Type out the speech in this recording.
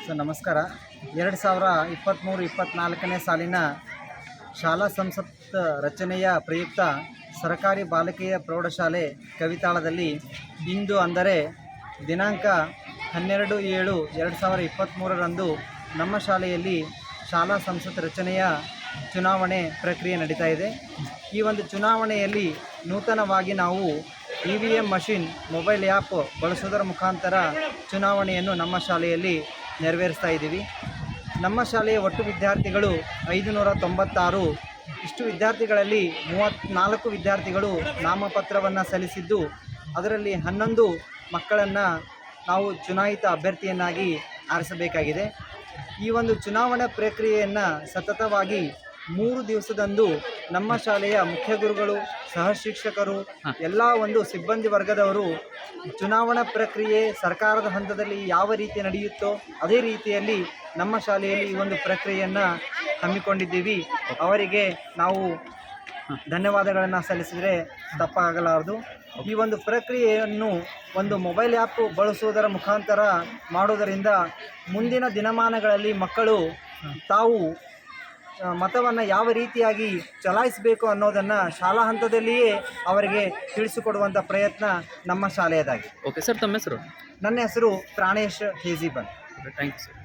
Sir ನಮಸ್ಕಾರ. 2023-24ನೇ ಸಾಲಿನ ಶಾಲಾ ಸಂಸತ್ ರಚನೆಯ ಪ್ರಯುಕ್ತ ಸರ್ಕಾರಿ ಬಾಲಕಿಯ ಪ್ರೌಢಶಾಲೆ ಕವಿತಾಳದಲ್ಲಿ ಇಂದು ಅಂದರೆ ದಿನಾಂಕ 12/7/2023ರಂದು ನಮ್ಮ ಶಾಲೆಯಲ್ಲಿ ಶಾಲಾ ಸಂಸತ್ ರಚನೆಯ ಚುನಾವಣೆ ಪ್ರಕ್ರಿಯೆ ನಡೀತಾ ಇದೆ. ಈ ಒಂದು ಚುನಾವಣೆಯಲ್ಲಿ ನೂತನವಾಗಿ ನಾವು EVM ಮಷಿನ್ ಮೊಬೈಲ್ ಆ್ಯಪ್ ಬಳಸುವುದರ ಮುಖಾಂತರ ಚುನಾವಣೆಯನ್ನು ನಮ್ಮ ಶಾಲೆಯಲ್ಲಿ ನೆರವೇರಿಸ್ತಾ ಇದ್ದೀವಿ. ನಮ್ಮ ಶಾಲೆಯ ಒಟ್ಟು ವಿದ್ಯಾರ್ಥಿಗಳು 596. ಇಷ್ಟು ವಿದ್ಯಾರ್ಥಿಗಳಲ್ಲಿ 34 ವಿದ್ಯಾರ್ಥಿಗಳು ನಾಮಪತ್ರವನ್ನು ಸಲ್ಲಿಸಿದ್ದು, ಅದರಲ್ಲಿ 11 ಮಕ್ಕಳನ್ನು ನಾವು ಚುನಾಯಿತ ಅಭ್ಯರ್ಥಿಯನ್ನಾಗಿ ಆರಿಸಬೇಕಾಗಿದೆ. ಈ ಒಂದು ಚುನಾವಣಾ ಪ್ರಕ್ರಿಯೆಯನ್ನು ಸತತವಾಗಿ 3 ದಿವಸದಂದು ನಮ್ಮ ಶಾಲೆಯ ಮುಖ್ಯ ಗುರುಗಳು, ಸಹ ಶಿಕ್ಷಕರು, ಎಲ್ಲ ಒಂದು ಸಿಬ್ಬಂದಿ ವರ್ಗದವರು ಚುನಾವಣಾ ಪ್ರಕ್ರಿಯೆ ಸರ್ಕಾರದ ಹಂತದಲ್ಲಿ ಯಾವ ರೀತಿ ನಡೆಯುತ್ತೋ ಅದೇ ರೀತಿಯಲ್ಲಿ ನಮ್ಮ ಶಾಲೆಯಲ್ಲಿ ಈ ಒಂದು ಪ್ರಕ್ರಿಯೆಯನ್ನು ಹಮ್ಮಿಕೊಂಡಿದ್ದೀವಿ. ಅವರಿಗೆ ನಾವು ಧನ್ಯವಾದಗಳನ್ನು ಸಲ್ಲಿಸಿದರೆ ತಪ್ಪಾಗಲಾರದು. ಈ ಒಂದು ಪ್ರಕ್ರಿಯೆಯನ್ನು ಒಂದು ಮೊಬೈಲ್ ಆ್ಯಪ್ ಬಳಸುವುದರ ಮುಖಾಂತರ ಮಾಡುವುದರಿಂದ ಮುಂದಿನ ದಿನಮಾನಗಳಲ್ಲಿ ಮಕ್ಕಳು ತಾವು ಮತವನ್ನು ಯಾವ ರೀತಿಯಾಗಿ ಚಲಾಯಿಸಬೇಕು ಅನ್ನೋದನ್ನು ಶಾಲಾ ಹಂತದಲ್ಲಿಯೇ ಅವರಿಗೆ ತಿಳಿಸಿಕೊಡುವಂಥ ಪ್ರಯತ್ನ ನಮ್ಮ ಶಾಲೆಯದಾಗಿದೆ. ಓಕೆ ಸರ್, ತಮ್ಮ ಹೆಸರು? ನನ್ನ ಹೆಸರು Pranesh Hejiban. Thank you sir.